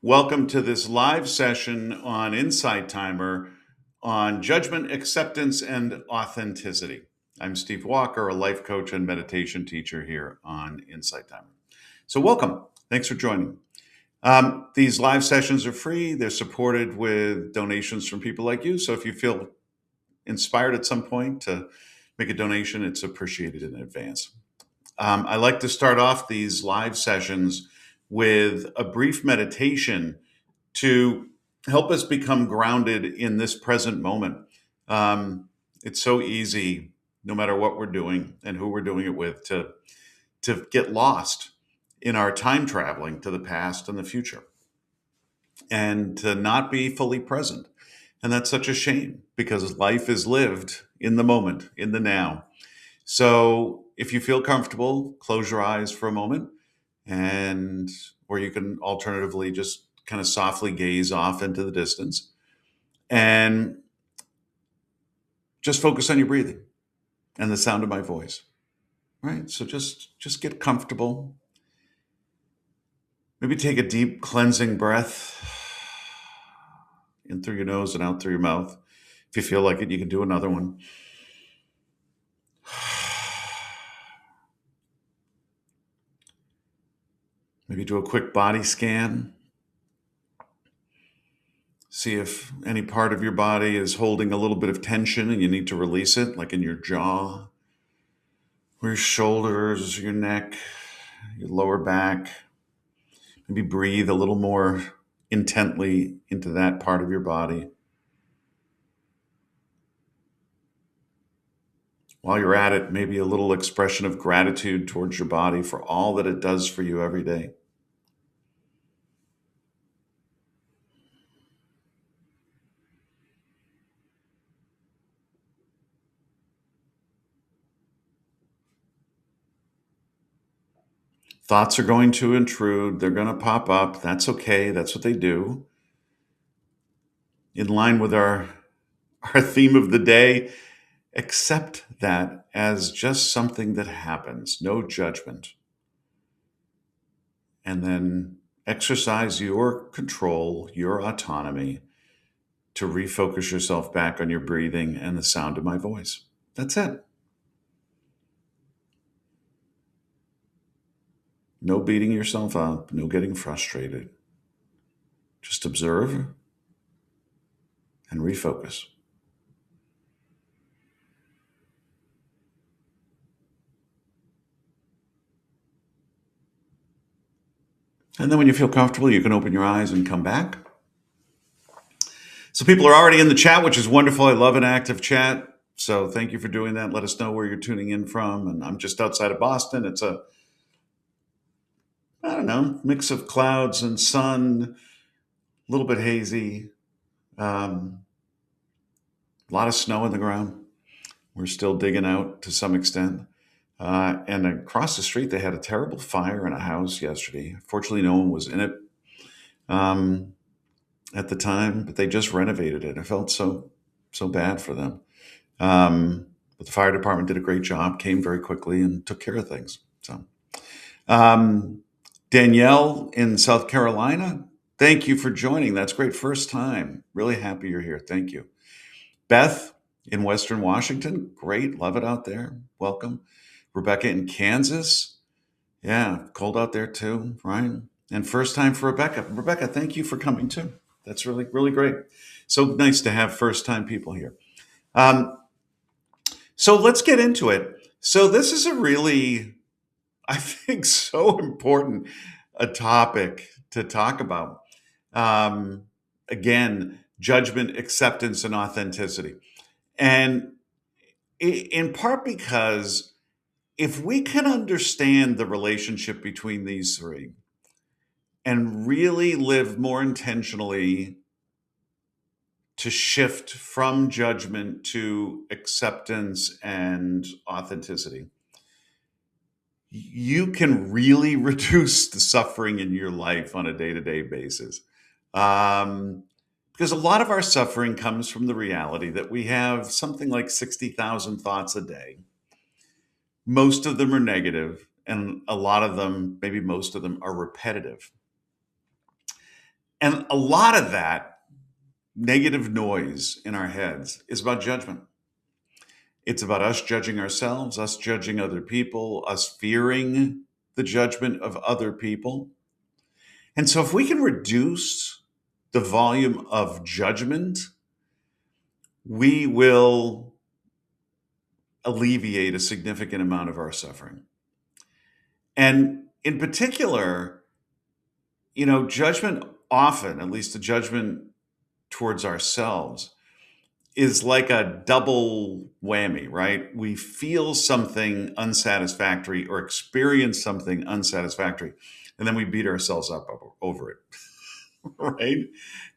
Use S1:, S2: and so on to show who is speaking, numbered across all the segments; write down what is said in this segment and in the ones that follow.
S1: Welcome to this live session on Insight Timer on judgment, acceptance, and authenticity. I'm Steve Walker, a life coach and meditation teacher here on Insight Timer. So, welcome. Thanks for joining. These live sessions are free. They're supported with donations from people like you. So, if you feel inspired at some point to make a donation, it's appreciated in advance. I like to start off these live sessions with a brief meditation to help us become grounded in this present moment. Um, it's so easy, no matter what we're doing and who we're doing it with, to get lost in our time traveling to the past and the future and to not be fully present. And that's such a shame because life is lived in the moment, in the now. So if you feel comfortable, close your eyes for a moment and or you can alternatively just kind of softly gaze off into the distance and just focus on your breathing and the sound of my voice. Right? So just get comfortable. Maybe take a deep cleansing breath in through your nose and out through your mouth. If you feel like it, you can do another one. Maybe do a quick body scan. See if any part of your body is holding a little bit of tension and you need to release it, like in your jaw, or your shoulders, your neck, your lower back. Maybe breathe a little more intently into that part of your body. While you're at it, maybe a little expression of gratitude towards your body for all that it does for you every day. Thoughts are going to intrude, they're going to pop up. That's okay, that's what they do. In line with our theme of the day, accept that as just something that happens, no judgment. And then exercise your control, your autonomy to refocus yourself back on your breathing and the sound of my voice. That's it. No beating yourself up, no getting frustrated. Just observe and refocus. And then when you feel comfortable, you can open your eyes and come back. So people are already in the chat, which is wonderful. I love an active chat. So thank you for doing that. Let us know where you're tuning in from. And I'm just outside of Boston. It's I don't know, mix of clouds and sun, a little bit hazy, a lot of snow on the ground. We're still digging out to some extent. And across the street, they had a terrible fire in a house yesterday. Fortunately, no one was in it um, at the time, but they just renovated it. I felt so bad for them. But the fire department did a great job, came very quickly, and took care of things. So, um, Danielle in South Carolina, thank you for joining. That's great. First time. Really happy you're here. Thank you. Beth in Western Washington, great. Love it out there. Welcome. Rebecca in Kansas. Yeah, cold out there too, right? And first time for Rebecca. Rebecca, thank you for coming too. That's really great. So nice to have first time people here. Um, so let's get into it. So this is a really, I think, so important a topic to talk about. Um, Again, judgment, acceptance, and authenticity. And in part because if we can understand the relationship between these three and really live more intentionally to shift from judgment to acceptance and authenticity, you can really reduce the suffering in your life on a day-to-day basis. Um, because a lot of our suffering comes from the reality that we have something like 60,000 thoughts a day. Most of them are negative, and a lot of them, maybe most of them, are repetitive. And a lot of that negative noise in our heads is about judgment. It's about us judging ourselves, us judging other people, us fearing the judgment of other people. And so, if we can reduce the volume of judgment, we will alleviate a significant amount of our suffering. And in particular, judgment often, at least the judgment towards ourselves, is like a double whammy, right? We feel something unsatisfactory or experience something unsatisfactory, and then we beat ourselves up over it, right?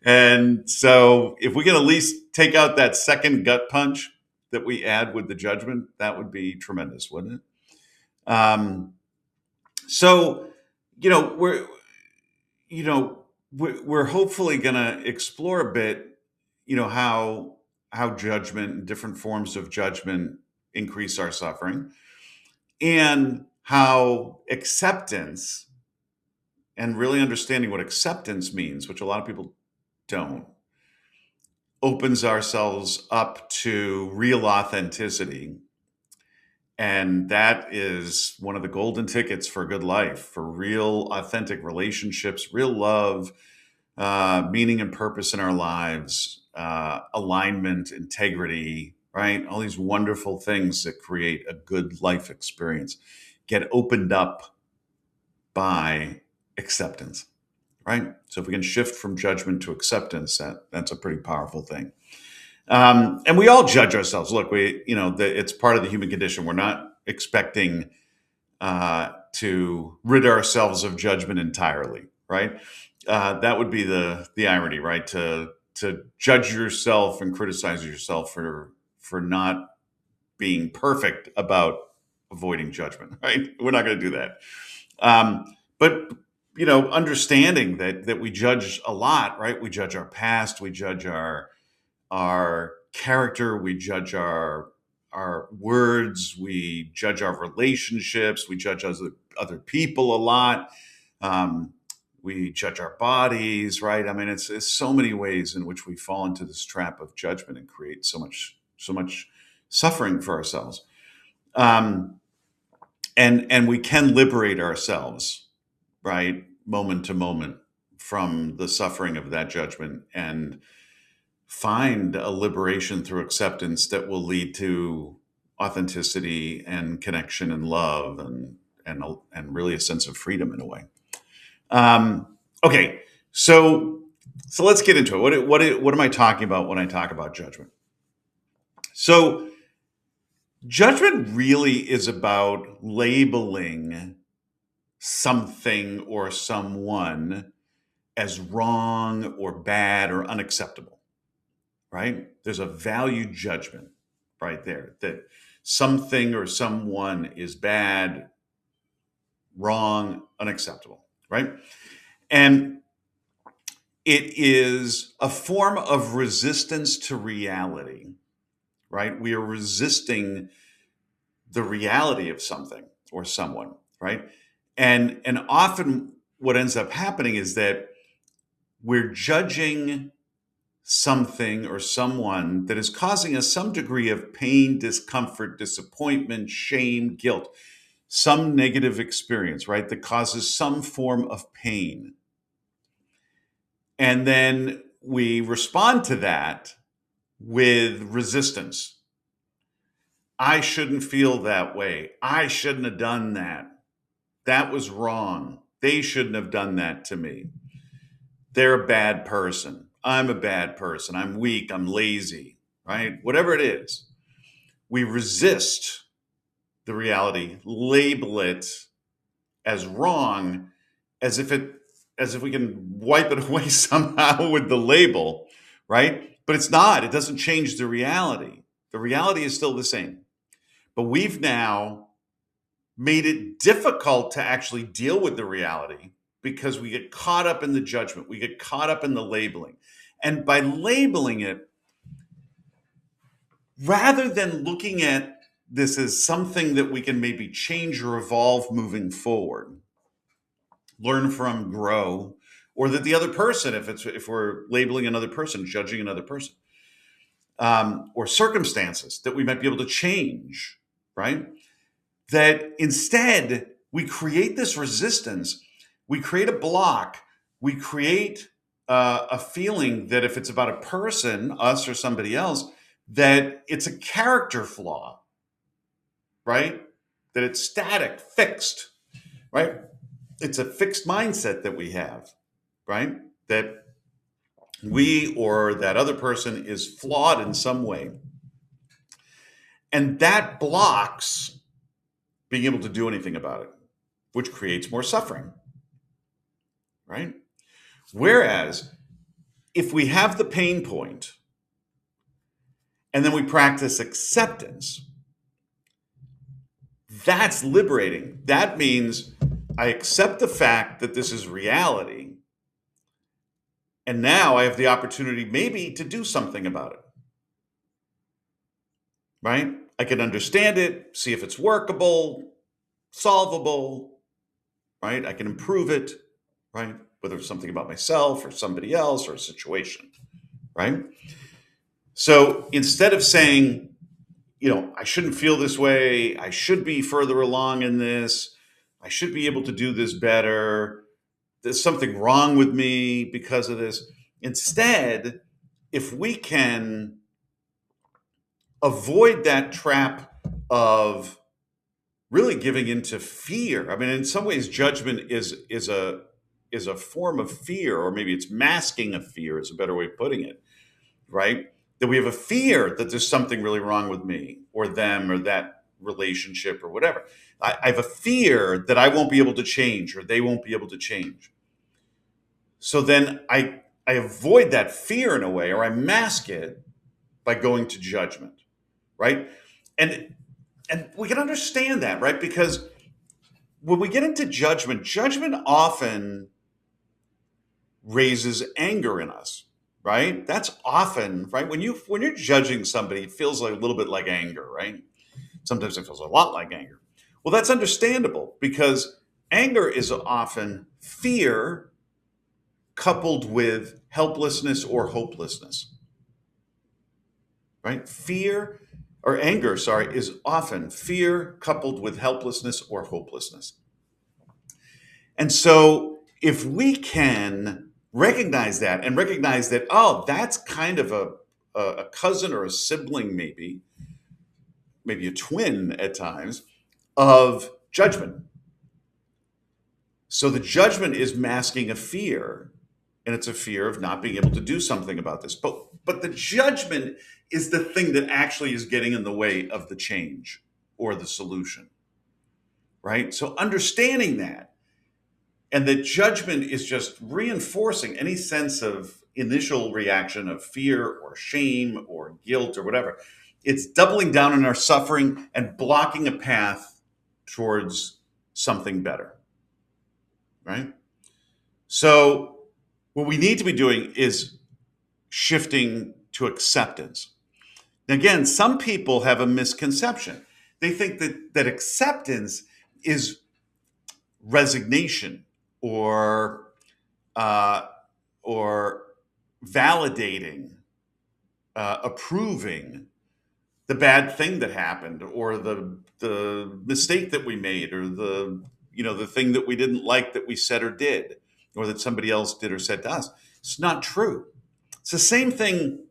S1: And so, if we can at least take out that second gut punch that we add with the judgment, that would be tremendous, wouldn't it? So, you know, we're you know we're hopefully going to explore a bit, how judgment and different forms of judgment increase our suffering, and how acceptance and really understanding what acceptance means, which a lot of people don't, opens ourselves up to real authenticity. And that is one of the golden tickets for a good life, for real authentic relationships, real love, meaning and purpose in our lives, alignment, integrity, right? All these wonderful things that create a good life experience get opened up by acceptance, right? So if we can shift from judgment to acceptance, that's a pretty powerful thing. And we all judge ourselves. Look, it's part of the human condition. We're not expecting to rid ourselves of judgment entirely, right? That would be the irony, right? To judge yourself and criticize yourself for not being perfect about avoiding judgment, right? We're not going to do that. But understanding that we judge a lot, right? We judge our past, we judge our character, we judge our words, we judge our relationships, we judge other people a lot. We judge our bodies, right? I mean, it's so many ways in which we fall into this trap of judgment and create so much suffering for ourselves. And we can liberate ourselves, right, moment to moment, from the suffering of that judgment, and find a liberation through acceptance that will lead to authenticity and connection and love, and really a sense of freedom in a way. Okay, so let's get into it. What am I talking about when I talk about judgment? So judgment really is about labeling something or someone as wrong or bad or unacceptable, right? There's a value judgment right there that something or someone is bad, wrong, unacceptable, right? And it is a form of resistance to reality, right? We are resisting the reality of something or someone, right? And often what ends up happening is that we're judging something or someone that is causing us some degree of pain, discomfort, disappointment, shame, guilt, some negative experience, right? That causes some form of pain. And then we respond to that with resistance. I shouldn't feel that way. I shouldn't have done that. That was wrong. They shouldn't have done that to me. They're a bad person. I'm a bad person. I'm weak. I'm lazy, right? Whatever it is, we resist the reality, label it as wrong, as if we can wipe it away somehow with the label, right? But it's not. It doesn't change the reality. The reality is still the same. But we've now made it difficult to actually deal with the reality because we get caught up in the judgment. We get caught up in the labeling. And by labeling it, rather than looking at this as something that we can maybe change or evolve moving forward, learn from, grow, or that the other person, if we're labeling another person, judging another person, or circumstances that we might be able to change, right? That instead we create this resistance, we create a block, we create a feeling that if it's about a person, us or somebody else, that it's a character flaw, right? That it's static, fixed, right? It's a fixed mindset that we have, right? That we or that other person is flawed in some way. And that blocks being able to do anything about it, which creates more suffering, right? Whereas if we have the pain point and then we practice acceptance, that's liberating. That means I accept the fact that this is reality. And now I have the opportunity maybe to do something about it, right? I can understand it, see if it's workable, solvable, right? I can improve it, right? Whether it's something about myself or somebody else or a situation, right? So instead of saying, I shouldn't feel this way, I should be further along in this, I should be able to do this better, there's something wrong with me because of this. Instead, if we can avoid that trap of really giving into fear. I mean, in some ways, judgment is a form of fear, or maybe it's masking of fear is a better way of putting it, right? That we have a fear that there's something really wrong with me or them or that relationship or whatever. I have a fear that I won't be able to change or they won't be able to change. So then I avoid that fear in a way, or I mask it by going to judgment, right? And we can understand that, right? Because when we get into judgment, judgment often raises anger in us, right? That's often, right? When you're judging somebody, it feels like a little bit like anger, right? Sometimes it feels a lot like anger. Well, that's understandable because anger is often fear coupled with helplessness or hopelessness, right? Fear or anger, sorry, is often fear coupled with helplessness or hopelessness. And so if we can recognize that and recognize that, oh, that's kind of a cousin or a sibling, maybe a twin at times, of judgment. So the judgment is masking a fear, and it's a fear of not being able to do something about this. But the judgment is the thing that actually is getting in the way of the change or the solution, right? So understanding that, and that judgment is just reinforcing any sense of initial reaction of fear or shame or guilt or whatever. It's doubling down on our suffering and blocking a path towards something better, right? So what we need to be doing is shifting to acceptance. Now, again, some people have a misconception. They think that acceptance is resignation or uh, or validating, approving the bad thing that happened, or the mistake that we made, or the thing that we didn't like that we said or did, or that somebody else did or said to us. It's not true. It's the same thing.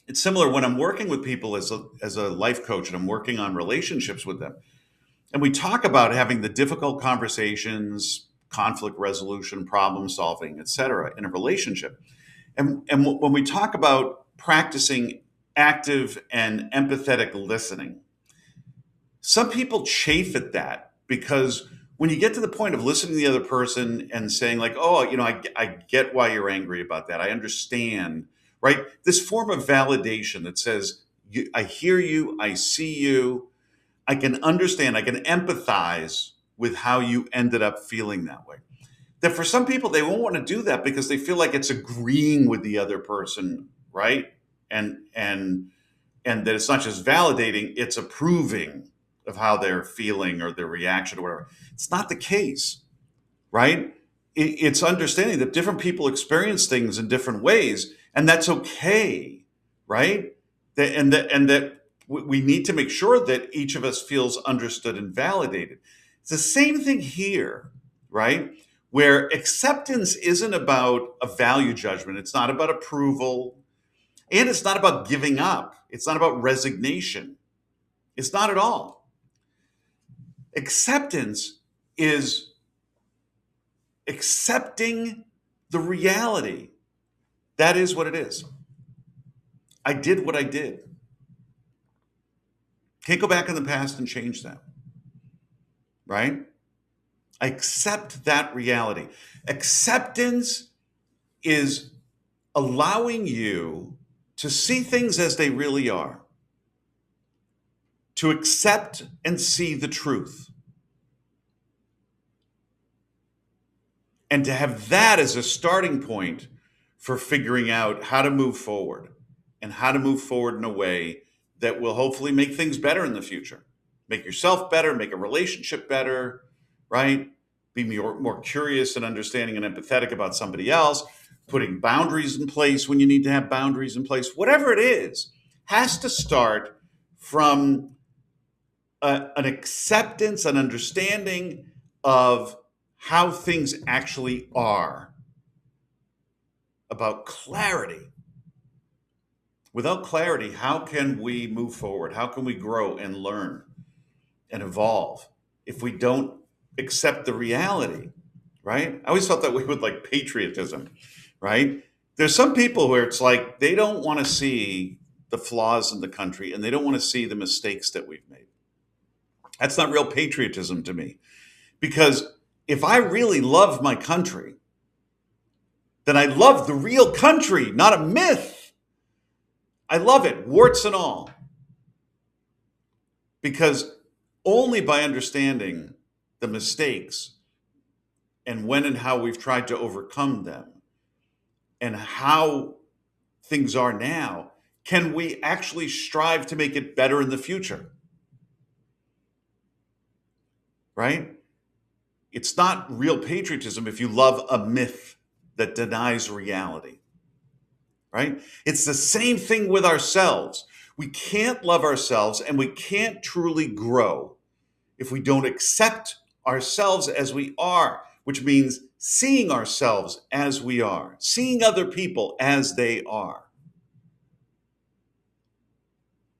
S1: It's similar when I'm working with people as a life coach and I'm working on relationships with them. And we talk about having the difficult conversations, conflict resolution, problem solving, et cetera, in a relationship. And when we talk about practicing active and empathetic listening, some people chafe at that because when you get to the point of listening to the other person and saying like, oh, I get why you're angry about that. I understand, right? This form of validation that says, I hear you, I see you, I can understand, I can empathize with how you ended up feeling that way. That for some people, they won't want to do that because they feel like it's agreeing with the other person, right? And that it's not just validating, it's approving of how they're feeling or their reaction or whatever. It's not the case, right? it's understanding that different people experience things in different ways, and that's okay, right? And that we need to make sure that each of us feels understood and validated. It's the same thing here, right? Where acceptance isn't about a value judgment, it's not about approval, and it's not about giving up, it's not about resignation. It's not at all. Acceptance is accepting the reality. That is what it is. I did what I did. Can't go back in the past and change that, right? I accept that reality. Acceptance is allowing you to see things as they really are, to accept and see the truth, and to have that as a starting point for figuring out how to move forward and how to move forward in a way that will hopefully make things better in the future. Make yourself better, make a relationship better, right? Be more curious and understanding and empathetic about somebody else, putting boundaries in place when you need to have boundaries in place. Whatever it is, has to start from an acceptance, an understanding of how things actually are, about clarity. Without clarity, how can we move forward? How can we grow and learn and evolve if we don't accept the reality, right? I always felt that way with like patriotism, right? There's some people where it's like they don't want to see the flaws in the country and they don't want to see the mistakes that we've made. That's not real patriotism to me. Because if I really love my country, then I love the real country, not a myth. I love it, warts and all. Because only by understanding the mistakes and when and how we've tried to overcome them and how things are now can we actually strive to make it better in the future. Right? It's not real patriotism if you love a myth that denies reality. Right? It's the same thing with ourselves. We can't love ourselves and we can't truly grow if we don't accept ourselves as we are, which means seeing ourselves as we are, seeing other people as they are.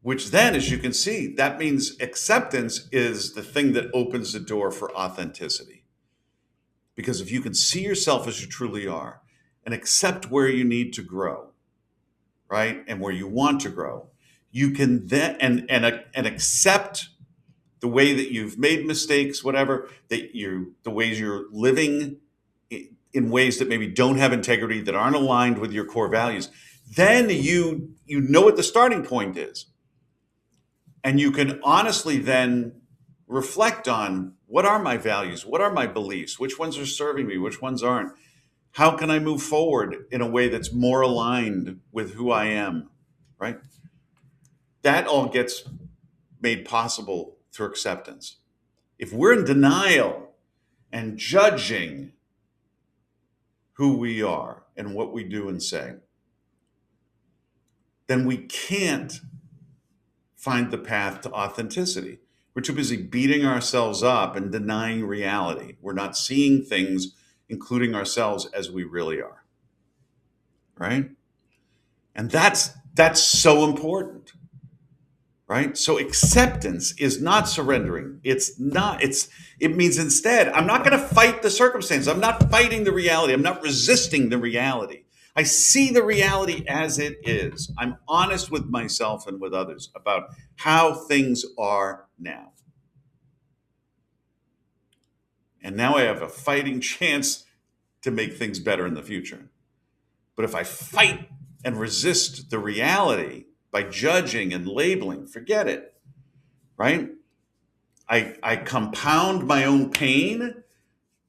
S1: Which then, as you can see, that means acceptance is the thing that opens the door for authenticity. Because if you can see yourself as you truly are and accept where you need to grow, right, and where you want to grow, you can then and accept the way that you've made mistakes, whatever, the ways you're living in ways that maybe don't have integrity, that aren't aligned with your core values. Then you know what the starting point is. And you can honestly then reflect on, what are my values? What are my beliefs? Which ones are serving me? Which ones aren't? How can I move forward in a way that's more aligned with who I am, right? That all gets made possible through acceptance. If we're in denial and judging who we are and what we do and say, then we can't find the path to authenticity. We're too busy beating ourselves up and denying reality. We're not seeing things, including ourselves, as we really are. Right? And that's so important. Right? So acceptance is not surrendering. It means instead, I'm not going to fight the circumstance. I'm not fighting the reality. I'm not resisting the reality. I see the reality as it is. I'm honest with myself and with others about how things are now. And now I have a fighting chance to make things better in the future. But if I fight and resist the reality by judging and labeling, forget it, right? I compound my own pain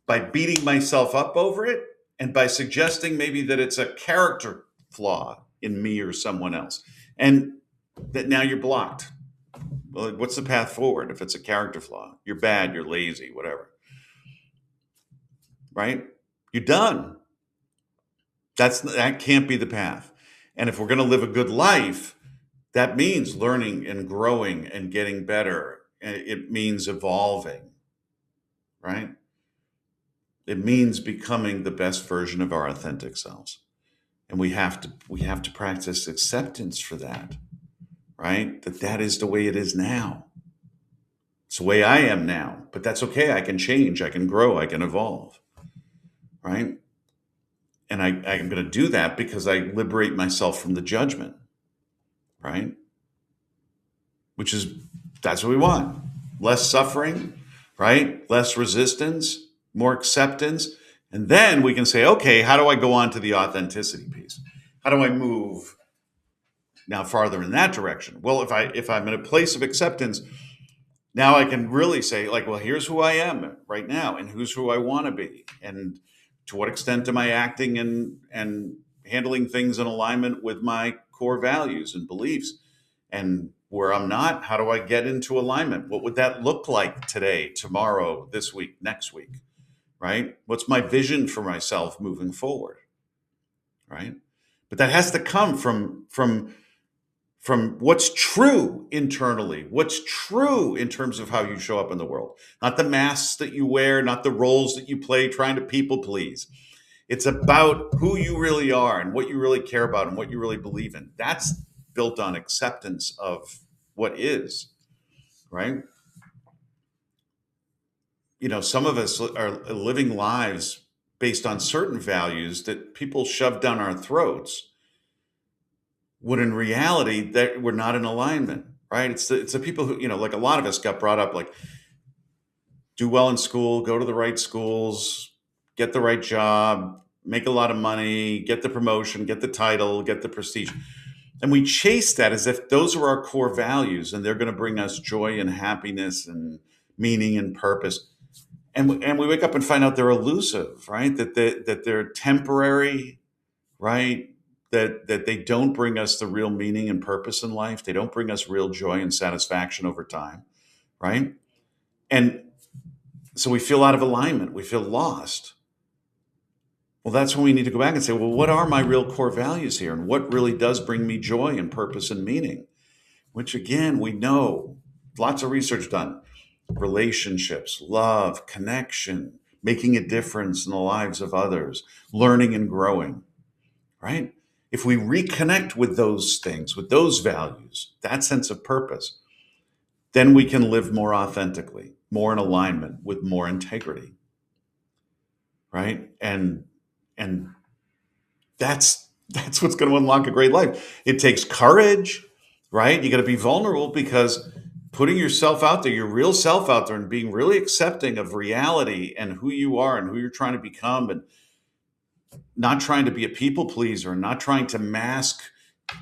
S1: by beating myself up over it and by suggesting maybe that it's a character flaw in me or someone else. And that now you're blocked. Well, what's the path forward if it's a character flaw? You're bad, you're lazy, whatever. Right? You're done. That can't be the path. And if we're going to live a good life, that means learning and growing and getting better. It means evolving, right? It means becoming the best version of our authentic selves. And we have to practice acceptance for that, right? That is the way it is now. It's the way I am now, but that's okay. I can change, I can grow, I can evolve, right? And I'm going to do that because I liberate myself from the judgment, right? Which is, that's what we want. Less suffering, right? Less resistance, more acceptance. And then we can say, okay, how do I go on to the authenticity piece? How do I move now farther in that direction? Well, if I'm in a place of acceptance, now I can really say, like, well, here's who I am right now, and who's who I want to be, and to what extent am I acting and handling things in alignment with my core values and beliefs, and where I'm not, how do I get into alignment? What would that look like today, tomorrow, this week, next week, right? What's my vision for myself moving forward, right? But that has to come from what's true internally, what's true in terms of how you show up in the world, not the masks that you wear, not the roles that you play trying to people please. It's about who you really are and what you really care about and what you really believe in. That's built on acceptance of what is, right? Some of us are living lives based on certain values that people shove down our throats, when in reality that we're not in alignment, right? It's the people who, like a lot of us got brought up like, do well in school, go to the right schools, get the right job, make a lot of money, get the promotion, get the title, get the prestige. And we chase that as if those are our core values and they're going to bring us joy and happiness and meaning and purpose. And we wake up and find out they're elusive, right? That they're temporary, right? That they don't bring us the real meaning and purpose in life. They don't bring us real joy and satisfaction over time, right? And so we feel out of alignment. We feel lost. Well, that's when we need to go back and say, well, what are my real core values here? And what really does bring me joy and purpose and meaning? Which, again, we know, lots of research done. Relationships, love, connection, making a difference in the lives of others, learning and growing, right? If we reconnect with those things, with those values, that sense of purpose, then we can live more authentically, more in alignment, with more integrity, right? And that's what's going to unlock a great life. It takes courage, right? You got to be vulnerable, because putting yourself out there, your real self out there, and being really accepting of reality and who you are and who you're trying to become, and not trying to be a people pleaser and not trying to mask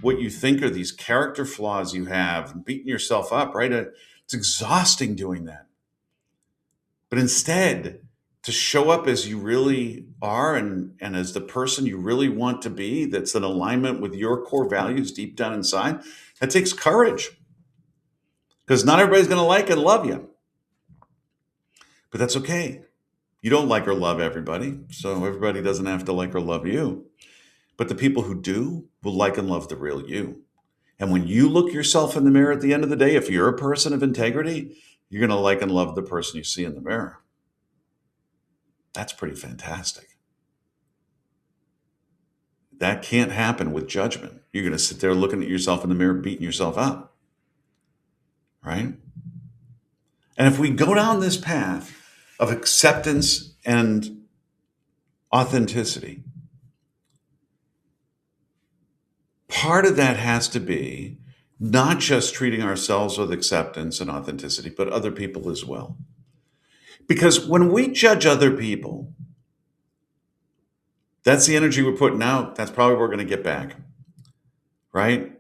S1: what you think are these character flaws you have and beating yourself up, right? It's exhausting doing that. But instead, to show up as you really are, and as the person you really want to be, that's in alignment with your core values deep down inside, that takes courage, because not everybody's going to like and love you. But that's okay. You don't like or love everybody, so everybody doesn't have to like or love you. But the people who do will like and love the real you. And when you look yourself in the mirror at the end of the day, if you're a person of integrity, you're going to like and love the person you see in the mirror. That's pretty fantastic. That can't happen with judgment. You're going to sit there looking at yourself in the mirror, beating yourself up, right? And if we go down this path of acceptance and authenticity, part of that has to be not just treating ourselves with acceptance and authenticity, but other people as well. Because when we judge other people, that's the energy we're putting out. That's probably what we're going to get back, right?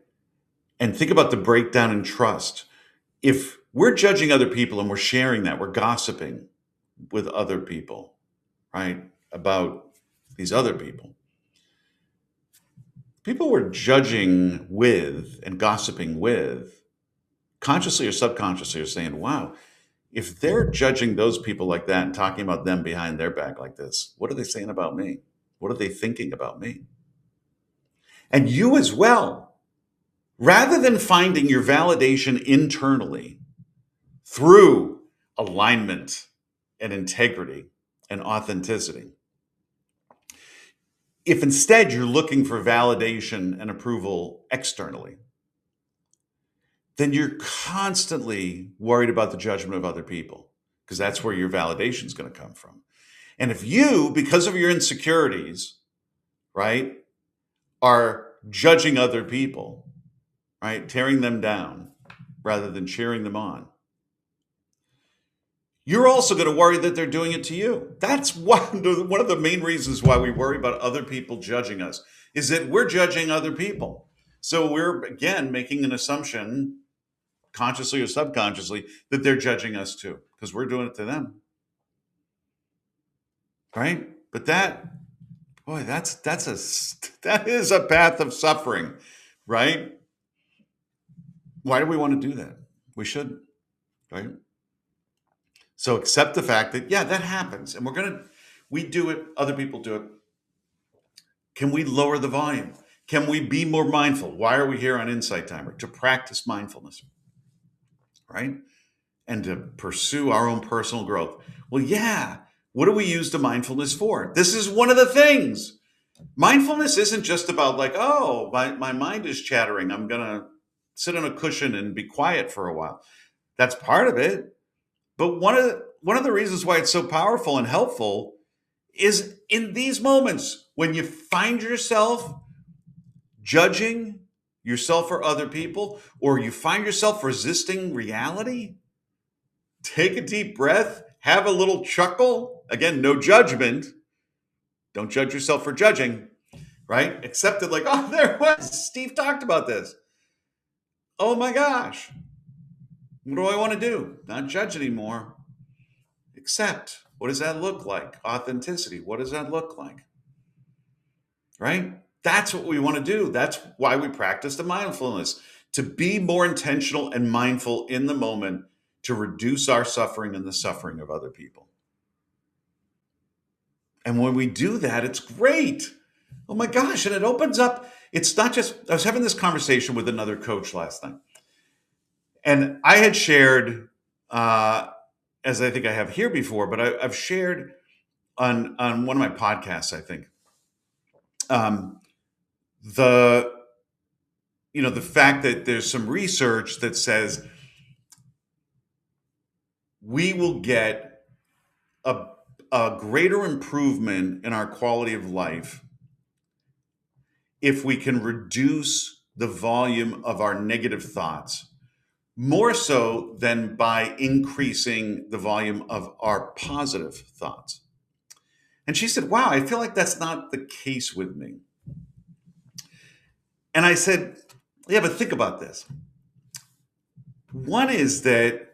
S1: And think about the breakdown in trust. If we're judging other people and we're sharing that, we're gossiping with other people, right? About these other people. People we're judging with and gossiping with, consciously or subconsciously, are saying, wow, if they're judging those people like that and talking about them behind their back like this, what are they saying about me? What are they thinking about me? And you as well. Rather than finding your validation internally through alignment and integrity and authenticity, if instead you're looking for validation and approval externally, then you're constantly worried about the judgment of other people because that's where your validation is going to come from. And if you, because of your insecurities, right, are judging other people, right, tearing them down rather than cheering them on, you're also going to worry that they're doing it to you. That's one of the main reasons why we worry about other people judging us, is that we're judging other people. So we're, again, making an assumption, consciously or subconsciously, that they're judging us too, because we're doing it to them. Right? But that is a path of suffering, right? Why do we want to do that? We shouldn't, right? So accept the fact that, yeah, that happens. And we do it, other people do it. Can we lower the volume? Can we be more mindful? Why are we here on Insight Timer? To practice mindfulness, right? And to pursue our own personal growth. Well, yeah. What do we use the mindfulness for? This is one of the things. Mindfulness isn't just about like, oh, my mind is chattering. I'm going to sit on a cushion and be quiet for a while. That's part of it. But one of the reasons why it's so powerful and helpful is in these moments when you find yourself judging yourself or other people, or you find yourself resisting reality, take a deep breath, have a little chuckle. Again, no judgment. Don't judge yourself for judging, right? Accept it like, oh, there it was. Steve talked about this. Oh my gosh. What do I want to do? Not judge anymore. Accept. What does that look like? Authenticity. What does that look like? Right? That's what we want to do. That's why we practice the mindfulness, to be more intentional and mindful in the moment, to reduce our suffering and the suffering of other people. And when we do that, it's great. Oh my gosh. And it opens up. It's not just, I was having this conversation with another coach last night. And I had shared, as I think I have here before, but I've shared on one of my podcasts, I think, the fact that there's some research that says we will get a greater improvement in our quality of life if we can reduce the volume of our negative thoughts, more so than by increasing the volume of our positive thoughts. And she said, wow, I feel like that's not the case with me. And I said, yeah, but think about this. One is that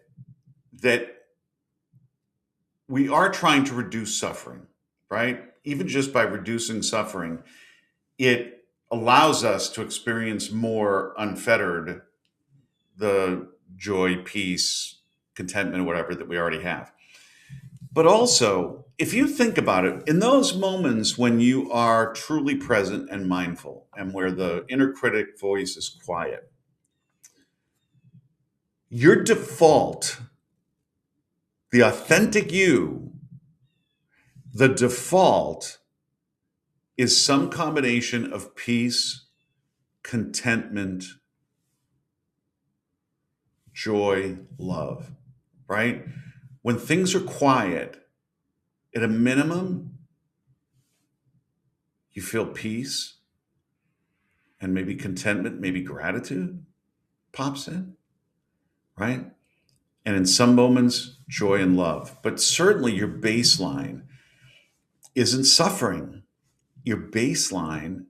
S1: we are trying to reduce suffering, right? Even just by reducing suffering, it allows us to experience more unfettered the joy, peace, contentment, whatever that we already have. But also, if you think about it, in those moments when you are truly present and mindful and where the inner critic voice is quiet, your default, the authentic you, the default is some combination of peace, contentment, joy, love, right? When things are quiet, at a minimum, you feel peace and maybe contentment, maybe gratitude pops in, right? And in some moments, joy and love. But certainly your baseline isn't suffering. Your baseline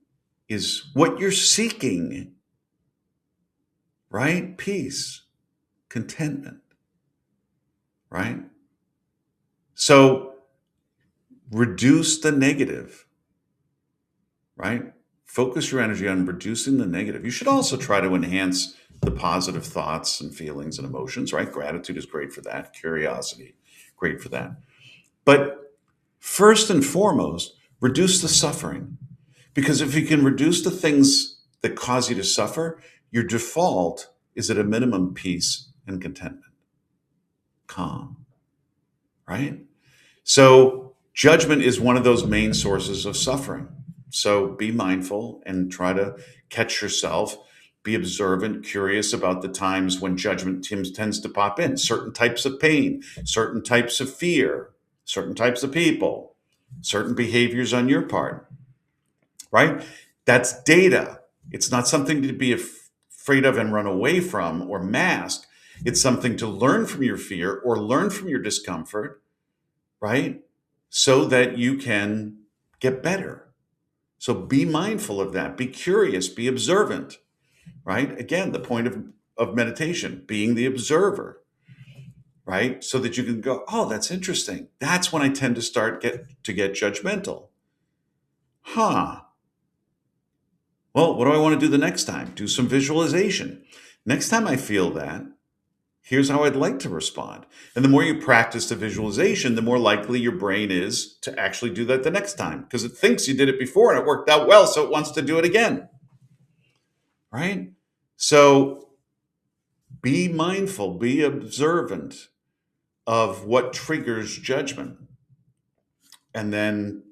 S1: is what you're seeking, right? Peace, contentment, right? So reduce the negative, right? Focus your energy on reducing the negative. You should also try to enhance the positive thoughts and feelings and emotions, right? Gratitude is great for that. Curiosity, great for that. But first and foremost, reduce the suffering. Because if you can reduce the things that cause you to suffer, your default is at a minimum peace and contentment, calm, right? So judgment is one of those main sources of suffering. So be mindful and try to catch yourself. Be observant, curious about the times when judgment tends to pop in. Certain types of pain, certain types of fear, certain types of people, certain behaviors on your part, right? That's data. It's not something to be afraid of and run away from or mask. It's something to learn from your fear or learn from your discomfort, right? So that you can get better. So be mindful of that. Be curious, be observant, right? Again, the point of meditation, being the observer, right? So that you can go, oh, that's interesting. That's when I tend to get judgmental. Huh. Well, what do I want to do the next time? Do some visualization. Next time I feel that, here's how I'd like to respond. And the more you practice the visualization, the more likely your brain is to actually do that the next time because it thinks you did it before and it worked out well, so it wants to do it again. Right? So be mindful, be observant of what triggers judgment, and then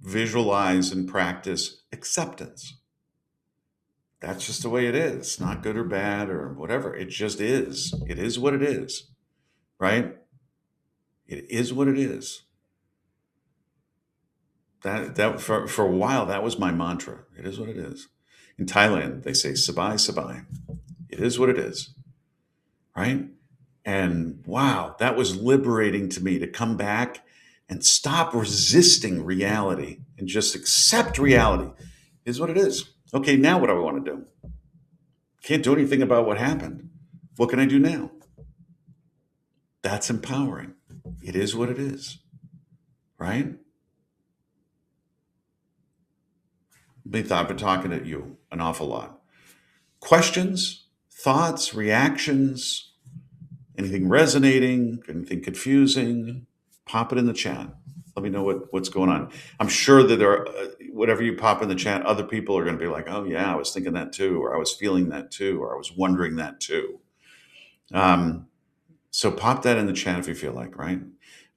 S1: visualize and practice acceptance. That's just the way it is. Not good or bad or whatever. It just is. It is what it is. Right? It is what it is. That for a while, that was my mantra. It is what it is. In Thailand, they say sabai sabai. It is what it is. Right? And wow, that was liberating to me to come back and stop resisting reality and just accept reality. It is what it is. Okay, now what do I want to do? Can't do anything about what happened. What can I do now? That's empowering. It is what it is. Right? I've been talking to you an awful lot. Questions, thoughts, reactions, anything resonating, anything confusing, pop it in the chat. Let me know what's going on. I'm sure that there are, whatever you pop in the chat, other people are going to be like, oh, yeah, I was thinking that too, or I was feeling that too, or I was wondering that too. So pop that in the chat if you feel like, right?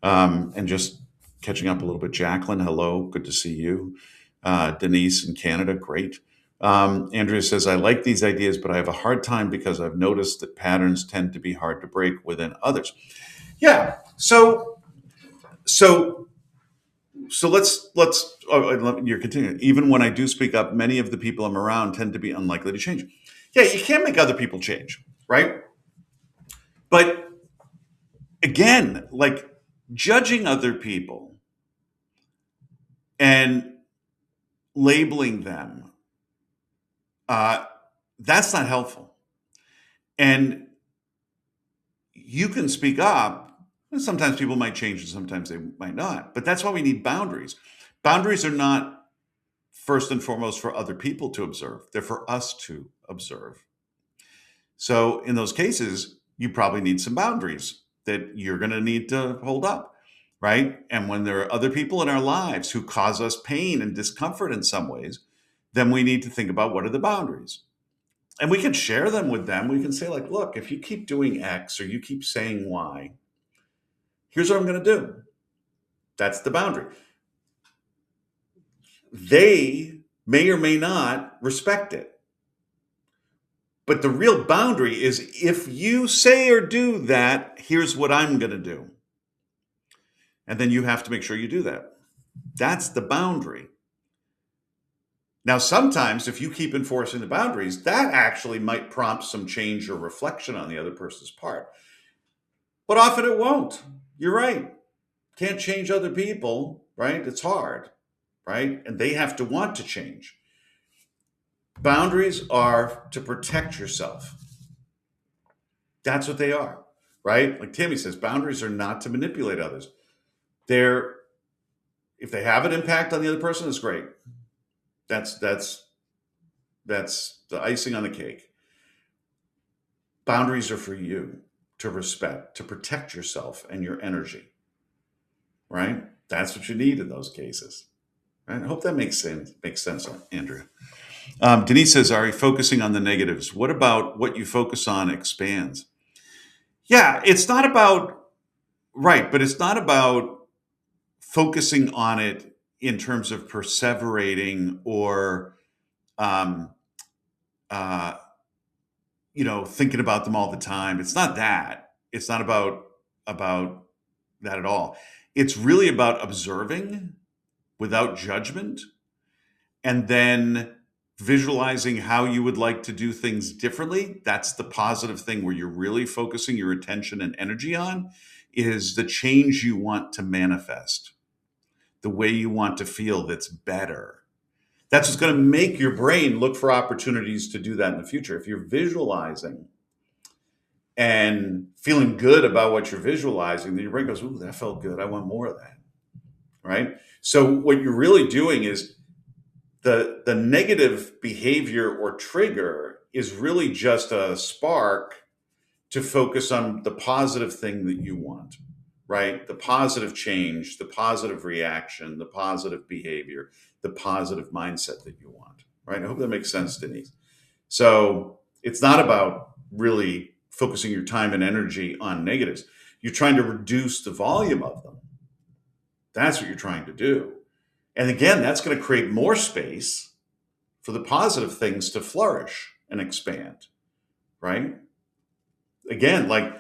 S1: And just catching up a little bit. Jacqueline, hello. Good to see you. Denise in Canada, great. Andrea says, I like these ideas, but I have a hard time because I've noticed that patterns tend to be hard to break within others. Yeah. So let's you're continuing. Even when I do speak up, many of the people I'm around tend to be unlikely to change. Yeah, you can't make other people change, right? But again, like judging other people and labeling them, that's not helpful. And you can speak up. And sometimes people might change and sometimes they might not. But that's why we need boundaries. Boundaries are not first and foremost for other people to observe, they're for us to observe. So in those cases, you probably need some boundaries that you're going to need to hold up, right? And when there are other people in our lives who cause us pain and discomfort in some ways, then we need to think about what are the boundaries. And we can share them with them. We can say, like, look, if you keep doing X or you keep saying Y, here's what I'm going to do. That's the boundary. They may or may not respect it. But the real boundary is if you say or do that, here's what I'm going to do. And then you have to make sure you do that. That's the boundary. Now, sometimes if you keep enforcing the boundaries, that actually might prompt some change or reflection on the other person's part. But often it won't. You're right. Can't change other people, right? It's hard, right? And they have to want to change. Boundaries are to protect yourself. That's what they are, right? Like Tammy says, boundaries are not to manipulate others. They're, if they have an impact on the other person, it's great. That's That's the icing on the cake. Boundaries are for you to respect, to protect yourself and your energy, right? That's what you need in those cases. Right? I hope that makes sense. Makes sense, Andrea. Denise says, "Are you focusing on the negatives? What about what you focus on expands?" Yeah, it's not about right, but it's not about focusing on it in terms of perseverating or um, uh, thinking about them all the time. It's not that. It's not about that at all. It's really about observing without judgment and then visualizing how you would like to do things differently. That's the positive thing where you're really focusing your attention and energy on is the change you want to manifest, the way you want to feel that's better. That's what's going to make your brain look for opportunities to do that in the future. If you're visualizing and feeling good about what you're visualizing, then your brain goes, "Ooh, that felt good. I want more of that." Right? So what you're really doing is the negative behavior or trigger is really just a spark to focus on the positive thing that you want, right? The positive change, the positive reaction, the positive behavior, the positive mindset that you want, right? I hope that makes sense, Denise. So it's not about really focusing your time and energy on negatives. You're trying to reduce the volume of them. That's what you're trying to do. And again, that's going to create more space for the positive things to flourish and expand, right? Again, like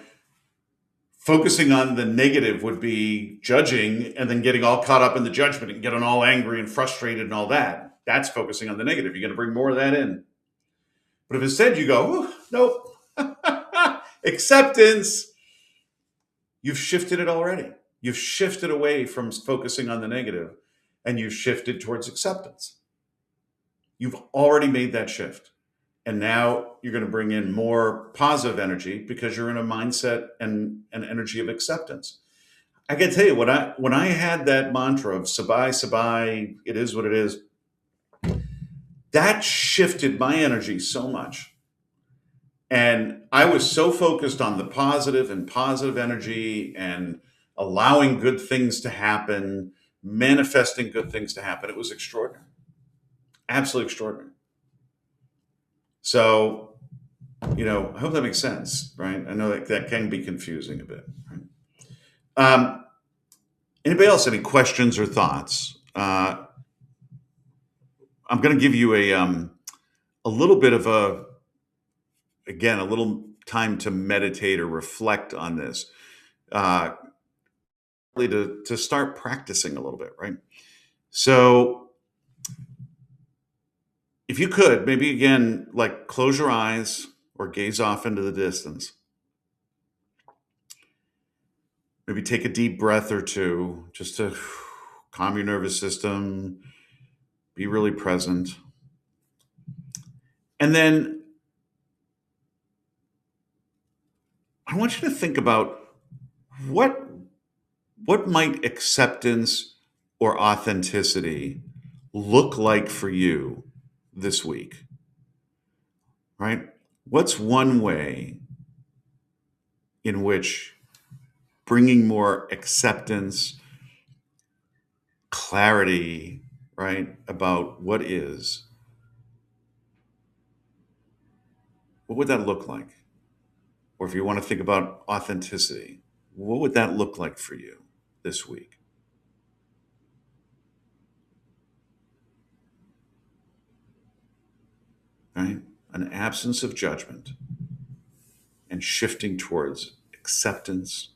S1: focusing on the negative would be judging and then getting all caught up in the judgment and getting all angry and frustrated and all that. That's focusing on the negative. You're going to bring more of that in. But if instead you go, nope, acceptance, you've shifted it already. You've shifted away from focusing on the negative and you've shifted towards acceptance. You've already made that shift. And now you're going to bring in more positive energy because you're in a mindset and an energy of acceptance. I can tell you when I had that mantra of sabai sabai, it is what it is, that shifted my energy so much. And I was so focused on the positive and positive energy and allowing good things to happen, manifesting good things to happen. It was extraordinary. Absolutely extraordinary. So, I hope that makes sense, right? I know that can be confusing a bit. Right? Um, Anybody else any questions or thoughts? I'm going to give you a little bit of a little time to meditate or reflect on this, uh, to start practicing a little bit, right? So, if you could, maybe again, like close your eyes or gaze off into the distance. Maybe take a deep breath or two just to calm your nervous system, be really present. And then I want you to think about what what might acceptance or authenticity look like for you this week, right? What's one way in which bringing more acceptance, clarity, right, about what is, what would that look like? Or if you want to think about authenticity, what would that look like for you this week? Right? An absence of judgment and shifting towards acceptance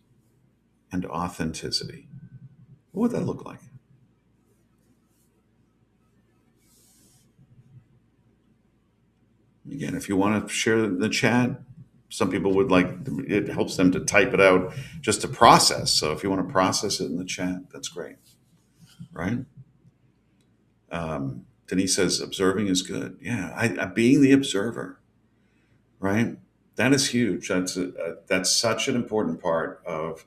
S1: and authenticity. What would that look like? Again, if you want to share in the chat, some people would like it helps them to type it out just to process. So if you want to process it in the chat, that's great, right? Denise says observing is good. Yeah, being the observer, right? That is huge. That's such an important part of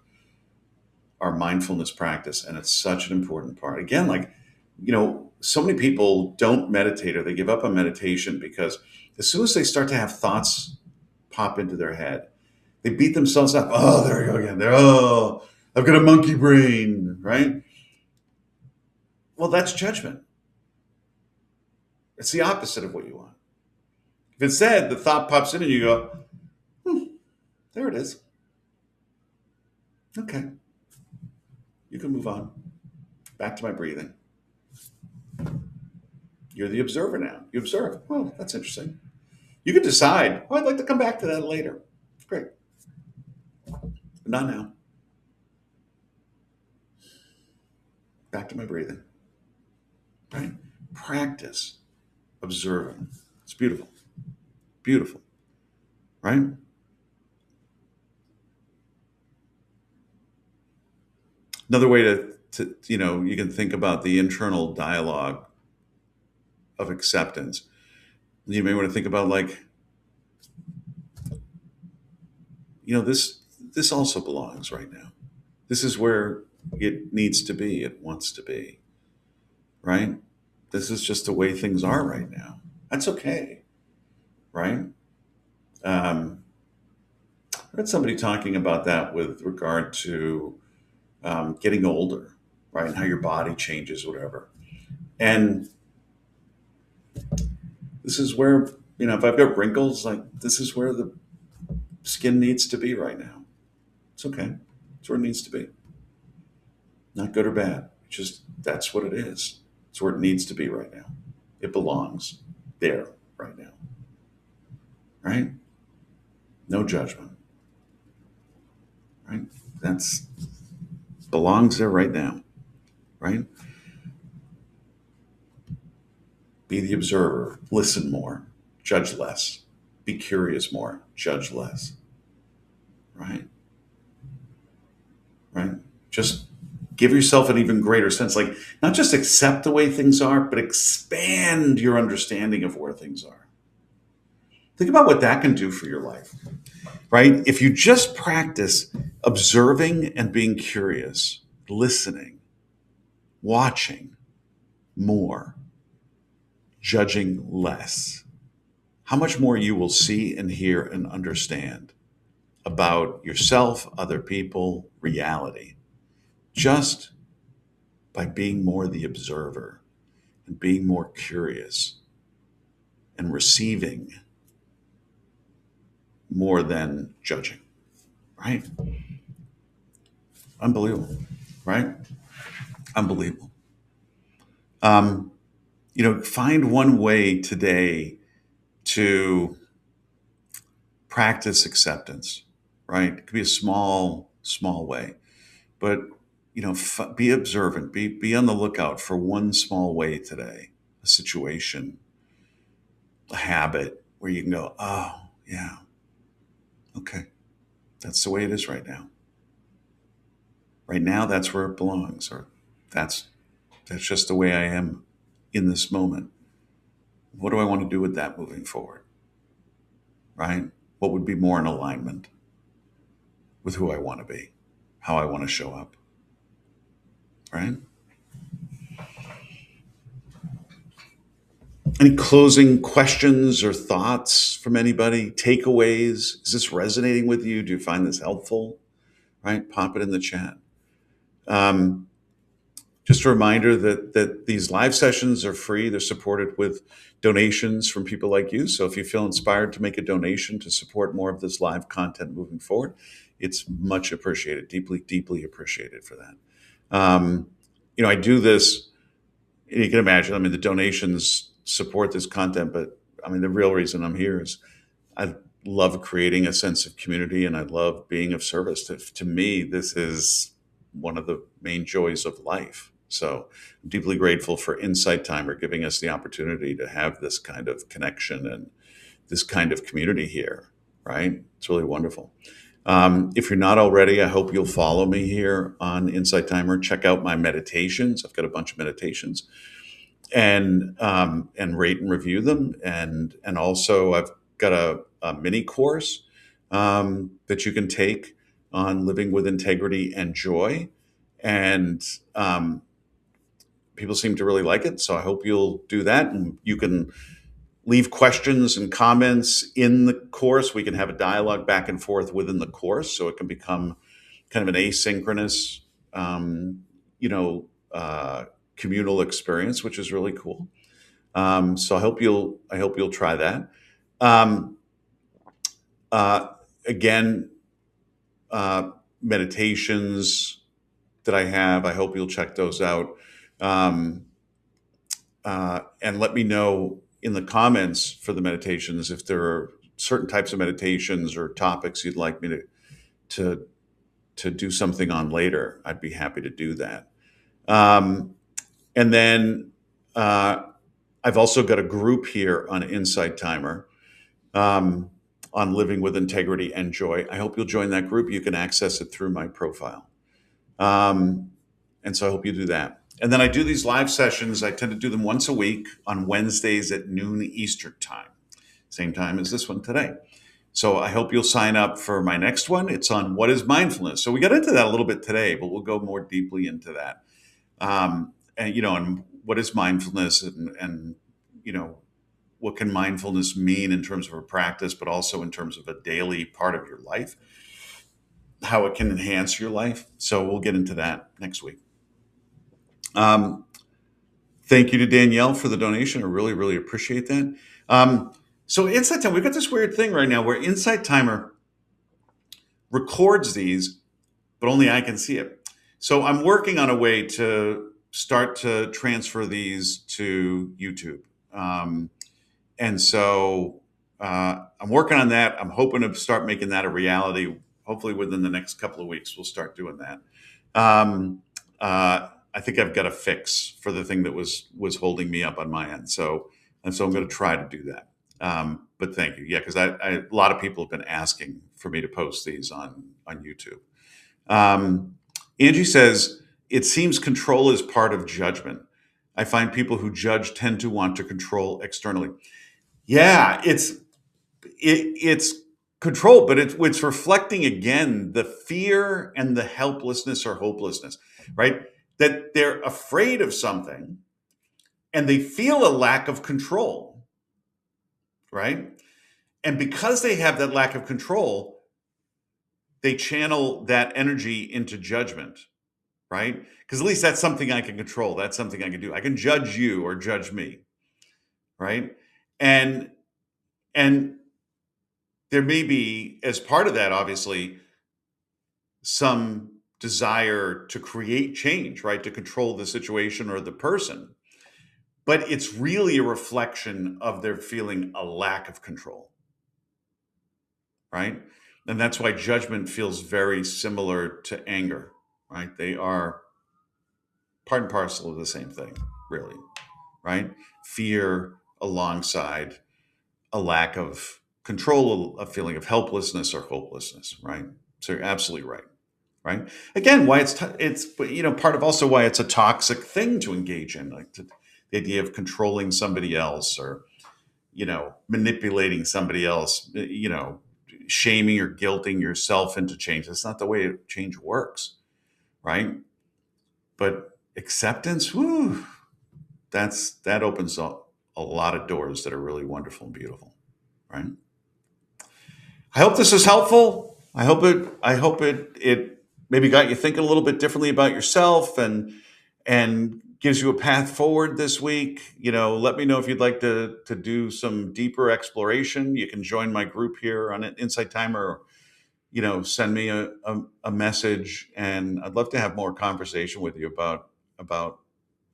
S1: our mindfulness practice, and it's such an important part. Again, like so many people don't meditate or they give up on meditation because as soon as they start to have thoughts pop into their head, they beat themselves up. Oh, there we go again. There, oh, I've got a monkey brain, right? Well, that's judgment. It's the opposite of what you want. If instead the thought pops in and you go, hmm, there it is. Okay, you can move on. Back to my breathing. You're the observer now. You observe. Oh, that's interesting. You can decide, oh, I'd like to come back to that later. Great. But not now. Back to my breathing. Right? Practice observing. It's beautiful. Beautiful. Right? Another way to you can think about the internal dialogue of acceptance. You may want to think about like, this also belongs right now. This is where it needs to be. It wants to be. Right? This is just the way things are right now. That's okay. Right? Um, I heard somebody talking about that with regard to getting older, right? And how your body changes, whatever. And this is where, if I've got wrinkles, like this is where the skin needs to be right now. It's okay. It's where it needs to be. Not good or bad. Just that's what it is. It's where it needs to be right now. It belongs there right now. Right? No judgment. Right? That's belongs there right now. Right? Be the observer. Listen more. Judge less. Be curious more. Judge less. Right? Right? Just give yourself an even greater sense. Like, not just accept the way things are, but expand your understanding of where things are. Think about what that can do for your life, right? If you just practice observing and being curious, listening, watching more, judging less, how much more you will see and hear and understand about yourself, other people, reality, just by being more the observer and being more curious and receiving more than judging, right? Unbelievable, right? Unbelievable. Um, find one way today to practice acceptance, right? It could be a small, small way, but be observant, be on the lookout for one small way today, a situation, a habit where you can go, oh yeah, okay, that's the way it is right now. Right now, that's where it belongs, or that's just the way I am in this moment. What do I want to do with that moving forward? Right? What would be more in alignment with who I want to be, how I want to show up? Right? Any closing questions or thoughts from anybody? Takeaways? Is this resonating with you? Do you find this helpful? Right? Pop it in the chat. Um, Just a reminder that these live sessions are free. They're supported with donations from people like you. So if you feel inspired to make a donation to support more of this live content moving forward, it's much appreciated, deeply, deeply appreciated for that. I do this. You can imagine. I mean, the donations support this content, but I mean, the real reason I'm here is I love creating a sense of community, and I love being of service. To me, this is one of the main joys of life. So I'm deeply grateful for Insight Timer giving us the opportunity to have this kind of connection and this kind of community here, right? It's really wonderful. If you're not already, I hope you'll follow me here on Insight Timer. Check out my meditations. I've got a bunch of meditations, and rate and review them. And also I've got a mini course that you can take on living with integrity and joy. And people seem to really like it. So I hope you'll do that. And you can leave questions and comments in the course. We can have a dialogue back and forth within the course, so it can become kind of an asynchronous, um, you know, communal experience, which is really cool. So I hope you'll try that. Um, uh, Again, uh, meditations that I have. I hope you'll check those out. Um, and let me know in the comments for the meditations if there are certain types of meditations or topics you'd like me to to do something on later. I'd be happy to do that. Um, and then uh, I've also got a group here on Insight Timer, um, on living with integrity and joy. I hope you'll join that group. You can access it through my profile. Um, and so I hope you do that. And then I do these live sessions. I tend to do them once a week on Wednesdays at noon Eastern time, same time as this one today. So I hope you'll sign up for my next one. It's on what is mindfulness. So we got into that a little bit today, but we'll go more deeply into that. And what is mindfulness, and what can mindfulness mean in terms of a practice, but also in terms of a daily part of your life, how it can enhance your life. So we'll get into that next week. Um, Thank you to Danielle for the donation. I really, really appreciate that. So Insight Timer, we've got this weird thing right now where Insight Timer records these, but only I can see it. So I'm working on a way to start to transfer these to YouTube. And so I'm working on that. I'm hoping to start making that a reality. Hopefully within the next couple of weeks, we'll start doing that. I think I've got a fix for the thing that was holding me up on my end. So I'm going to try to do that. But thank you. Yeah, because a lot of people have been asking for me to post these on YouTube. Angie says, it seems control is part of judgment. I find people who judge tend to want to control externally. Yeah, it's control, but it's reflecting again the fear and the helplessness or hopelessness, right? That they're afraid of something and they feel a lack of control, right? And because they have that lack of control, they channel that energy into judgment, right? Because at least that's something I can control. That's something I can do. I can judge you or judge me, right? And and there may be, as part of that, obviously, some desire to create change, right? To control the situation or the person. But it's really a reflection of their feeling a lack of control, right? And that's why judgment feels very similar to anger, right? They are part and parcel of the same thing, really, right? Fear alongside a lack of control, a feeling of helplessness or hopelessness, right? So you're absolutely right, right? Again, why it's part of also why it's a toxic thing to engage in, like the idea of controlling somebody else or manipulating somebody else, shaming or guilting yourself into change. That's not the way change works, right? But acceptance, whoo, that opens up a lot of doors that are really wonderful and beautiful, right? I hope this is helpful. I hope it maybe got you thinking a little bit differently about yourself and gives you a path forward this week. Let me know if you'd like to do some deeper exploration. You can join my group here on Insight Timer, or send me a message, and I'd love to have more conversation with you about how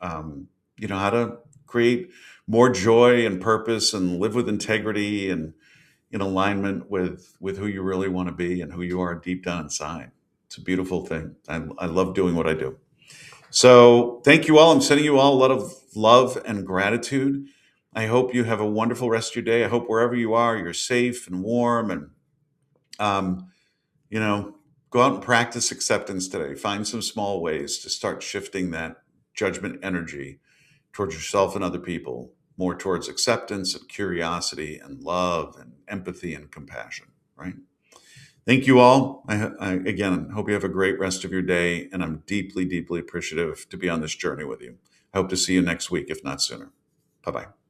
S1: to create more joy and purpose and live with integrity and in alignment with who you really want to be and who you are deep down inside. It's a beautiful thing. I love doing what I do. So thank you all. I'm sending you all a lot of love and gratitude. I hope you have a wonderful rest of your day. I hope wherever you are, you're safe and warm, and um, go out and practice acceptance today. Find some small ways to start shifting that judgment energy towards yourself and other people, more towards acceptance and curiosity and love and empathy and compassion, right? Thank you all. Again, hope you have a great rest of your day, and I'm deeply, deeply appreciative to be on this journey with you. I hope to see you next week, if not sooner. Bye-bye.